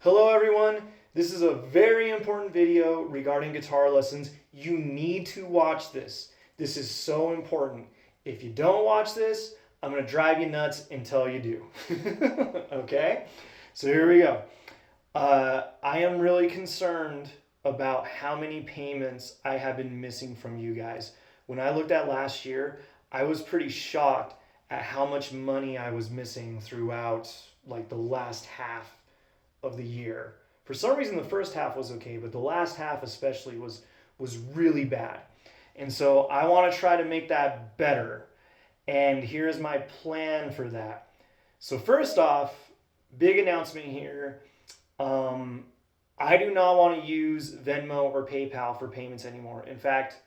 Hello everyone, this is a very important video regarding guitar lessons. You need to watch this. This is so important. If you don't watch this, I'm going to drive you nuts until you do. Okay? So here we go. I am really concerned about how many payments I have been missing from you guys. When I looked at last year, I was pretty shocked at how much money I was missing throughout like the last half of the year. For some reason, the first half was okay, but the last half especially was really bad. And so I want to try to make that better. And here's my plan for that. So first off, big announcement here. I do not want to use Venmo or PayPal for payments anymore. In fact,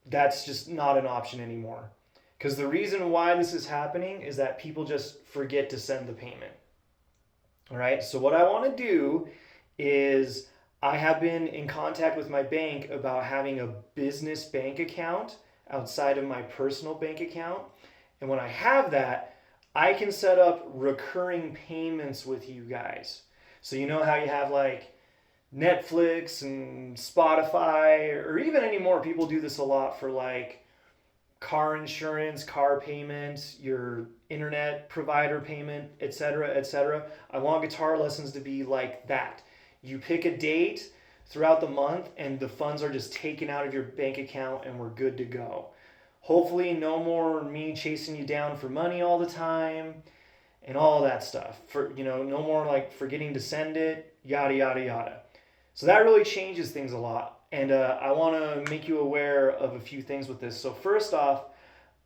that's just not an option anymore. Because the reason why this is happening is that people just forget to send the payment. All right, so what I want to do is I have been in contact with my bank about having a business bank account outside of my personal bank account. And when I have that, I can set up recurring payments with you guys. So you know how you have like Netflix and Spotify, or even anymore, people do this a lot for like car insurance, car payments, your internet provider payment, etc., etc. I want guitar lessons to be like that. You pick a date throughout the month and the funds are just taken out of your bank account and we're good to go. Hopefully no more me chasing you down for money all the time and all that stuff. For no more like forgetting to send it, yada yada yada. So that really changes things a lot. And I want to make you aware of a few things with this. So first off,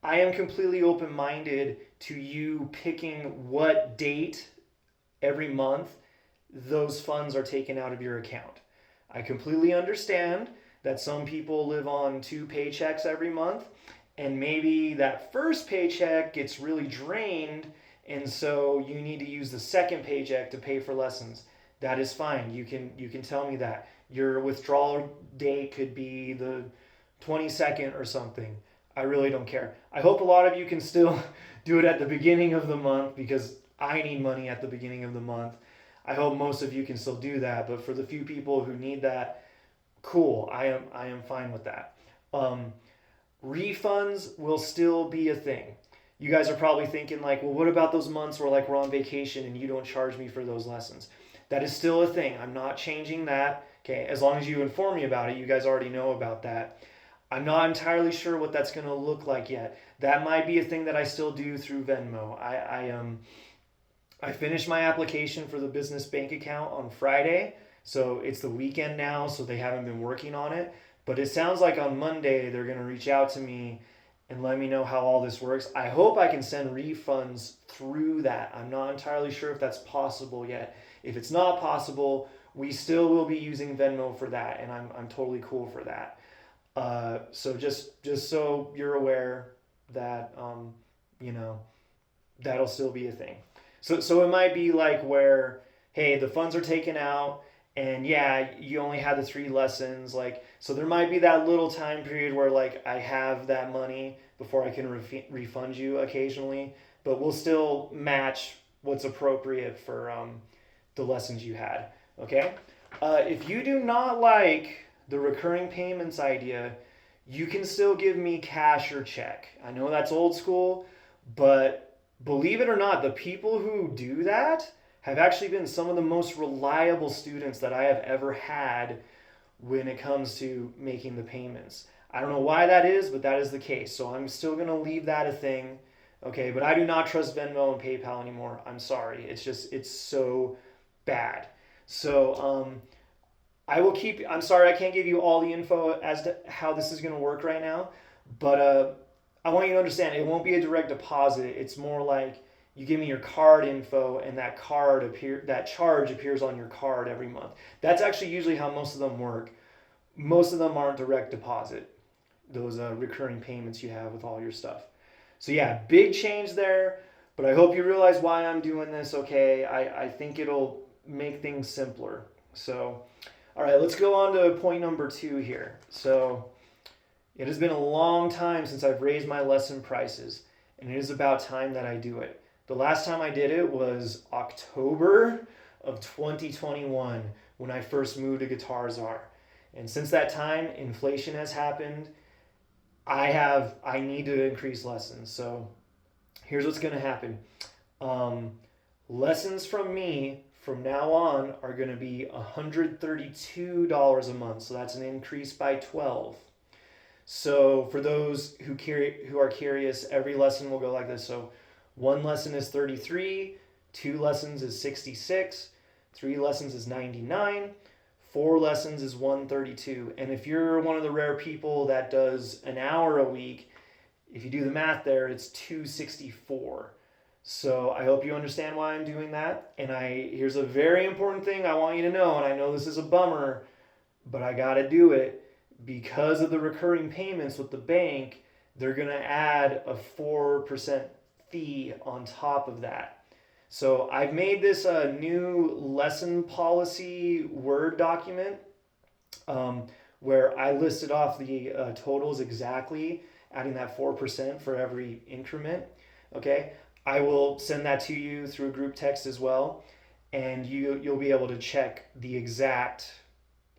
I am completely open-minded to you picking what date every month those funds are taken out of your account. I completely understand that some people live on 2 paychecks every month, and maybe that first paycheck gets really drained, and so you need to use the second paycheck to pay for lessons. That is fine. You can tell me that. Your withdrawal date could be the 22nd or something. I really don't care. I hope a lot of you can still do it at the beginning of the month because I need money at the beginning of the month. I hope most of you can still do that, but for the few people who need that, cool. I am fine with that. Refunds will still be a thing. You guys are probably thinking like, well, what about those months where like we're on vacation and you don't charge me for those lessons? That is still a thing. I'm not changing that. Okay, as long as you inform me about it, you guys already know about that. I'm not entirely sure what that's going to look like yet. That might be a thing that I still do through Venmo. I finished my application for the business bank account on Friday, so it's the weekend now, so they haven't been working on it. But it sounds like on Monday they're going to reach out to me and let me know how all this works. I hope I can send refunds through that. I'm not entirely sure if that's possible yet. If it's not possible, we still will be using Venmo for that, and I'm totally cool for that. So just so you're aware that that'll still be a thing. So it might be like where, hey, the funds are taken out, and yeah, you only had the 3 lessons, like, so there might be that little time period where like I have that money before I can refund you occasionally, but we'll still match what's appropriate for the lessons you had. Okay. If you do not like the recurring payments idea, you can still give me cash or check. I know that's old school, but believe it or not, the people who do that have actually been some of the most reliable students that I have ever had when it comes to making the payments. I don't know why that is, but that is the case. So I'm still going to leave that a thing. Okay, but I do not trust Venmo and PayPal anymore. I'm sorry. It's so bad. So I'm sorry I can't give you all the info as to how this is going to work right now, but I want you to understand it won't be a direct deposit. It's more like you give me your card info and that charge appears on your card every month. That's actually usually how most of them work. Most of them aren't direct deposit, those recurring payments you have with all your stuff. So yeah, big change there, but I hope you realize why I'm doing this, okay? I think it'll make things simpler. So, all right, let's go on to point number 2 here. So it has been a long time since I've raised my lesson prices, and it is about time that I do it. The last time I did it was October of 2021 when I first moved to Guitar Czar. And since that time, inflation has happened. I need to increase lessons. So here's what's going to happen. Lessons from me from now on are going to be $132 a month. So that's an increase by 12. So for those who are curious, every lesson will go like this. So one lesson is 33, two lessons is 66, three lessons is 99, four lessons is 132. And if you're one of the rare people that does an hour a week, if you do the math there, it's 264. So I hope you understand why I'm doing that. And here's a very important thing I want you to know, and I know this is a bummer, but I got to do it. Because of the recurring payments with the bank, they're going to add a 4% fee on top of that. So I've made this a new lesson policy Word document where I listed off the totals exactly, adding that 4% for every increment. Okay, I will send that to you through a group text as well, and you'll be able to check the exact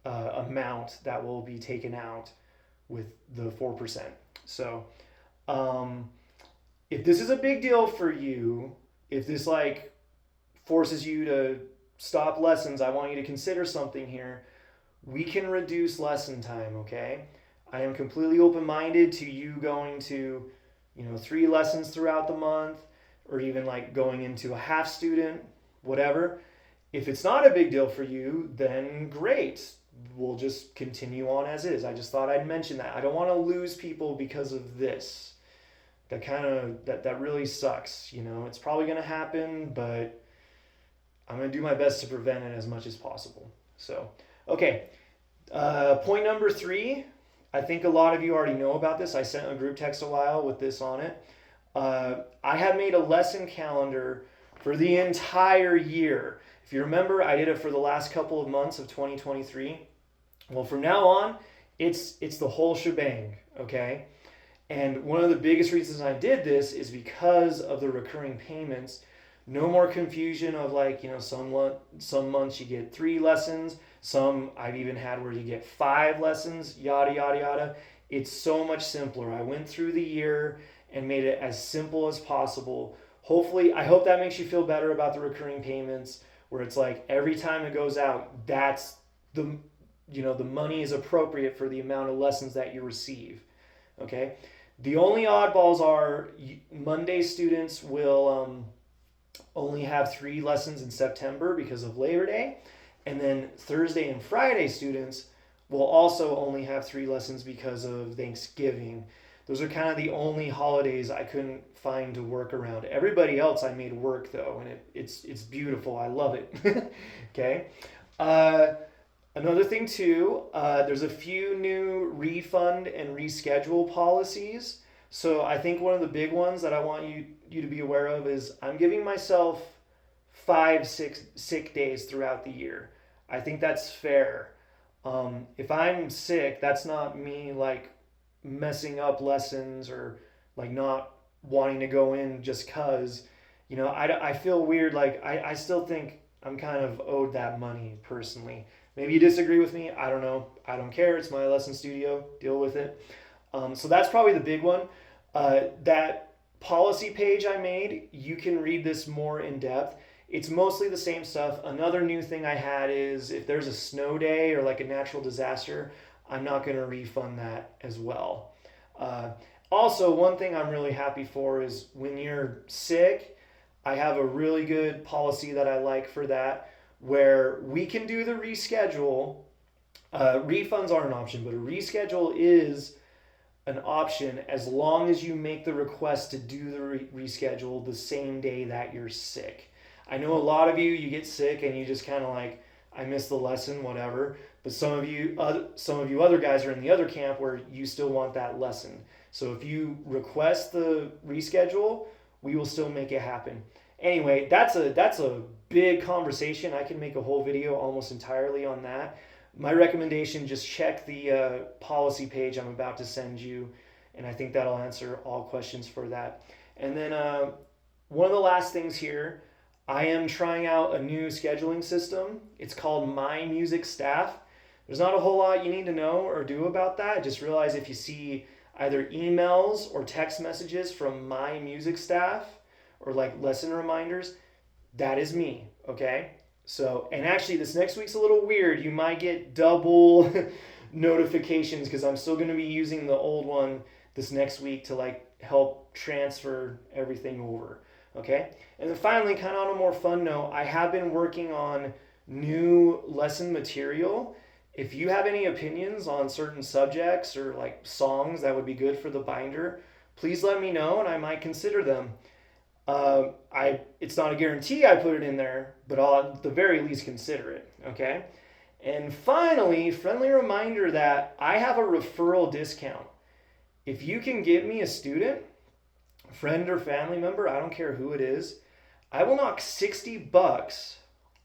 amount that will be taken out with the 4%. So if this is a big deal for you, if this like forces you to stop lessons, I want you to consider something here. We can reduce lesson time, okay? I am completely open-minded to you going to, 3 lessons throughout the month, or even like going into a half student, whatever. If it's not a big deal for you, then great. We'll just continue on as is. I just thought I'd mention that. I don't want to lose people because of this. That really sucks. It's probably going to happen, but I'm going to do my best to prevent it as much as possible. So, okay. Point number 3. I think a lot of you already know about this. I sent a group text a while with this on it. I have made a lesson calendar for the entire year. If you remember, I did it for the last couple of months of 2023. Well, from now on, it's the whole shebang, okay? And one of the biggest reasons I did this is because of the recurring payments. No more confusion of some months you get 3 lessons, some I've even had where you get 5 lessons, yada, yada, yada. It's so much simpler. I went through the year and made it as simple as possible. Hopefully, I hope that makes you feel better about the recurring payments, where it's like every time it goes out, that's the money is appropriate for the amount of lessons that you receive. Okay? The only oddballs are Monday students will only have 3 lessons in September because of Labor Day, and then Thursday and Friday students will also only have 3 lessons because of Thanksgiving. Those are kind of the only holidays I couldn't find to work around. Everybody else I made work though, and it's beautiful. I love it. Okay. Another thing too, there's a few new refund and reschedule policies. So I think one of the big ones that I want you to be aware of is I'm giving myself 5 sick days throughout the year. I think that's fair. If I'm sick, that's not me like messing up lessons or like not wanting to go in just cause, I feel weird. Like I still think I'm kind of owed that money personally. Maybe you disagree with me. I don't know. I don't care. It's my lesson studio. Deal with it. So that's probably the big one. That policy page I made, you can read this more in depth. It's mostly the same stuff. Another new thing I had is if there's a snow day or like a natural disaster, I'm not going to refund that as well. Also, one thing I'm really happy for is when you're sick, I have a really good policy that I like for that, where we can do the reschedule. Refunds are an option, but a reschedule is an option as long as you make the request to do the reschedule the same day that you're sick. I know a lot of you get sick and you just kind of like, I missed the lesson, whatever. But some of you other guys are in the other camp where you still want that lesson. So if you request the reschedule, we will still make it happen. Anyway, that's a big conversation. I can make a whole video almost entirely on that. My recommendation, just check the policy page I'm about to send you, and I think that'll answer all questions for that. And then one of the last things here, I am trying out a new scheduling system. It's called My Music Staff. There's not a whole lot you need to know or do about that. Just realize if you see either emails or text messages from My Music Staff or like lesson reminders, that is me, okay? So, and actually, this next week's a little weird. You might get double notifications because I'm still going to be using the old one this next week to like help transfer everything over, okay? And then finally, kind of on a more fun note, I have been working on new lesson material. If you have any opinions on certain subjects or like songs that would be good for the binder, please let me know and I might consider them. It's not a guarantee I put it in there, but I'll at the very least consider it. Okay. And finally, friendly reminder that I have a referral discount. If you can get me a student, friend or family member, I don't care who it is, I will knock $60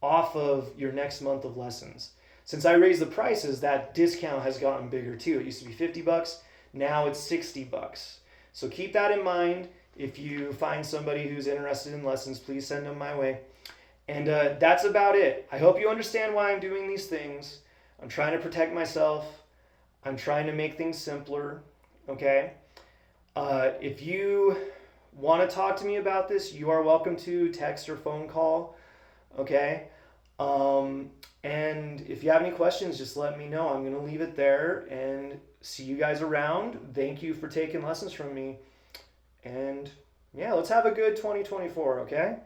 off of your next month of lessons. Since I raised the prices, that discount has gotten bigger too. It used to be $50, now it's $60. So keep that in mind. If you find somebody who's interested in lessons, please send them my way. And that's about it. I hope you understand why I'm doing these things. I'm trying to protect myself. I'm trying to make things simpler. Okay? If you want to talk to me about this, you are welcome to text or phone call. Okay? And if you have any questions, just let me know. I'm going to leave it there and see you guys around. Thank you for taking lessons from me. And yeah, let's have a good 2024, okay?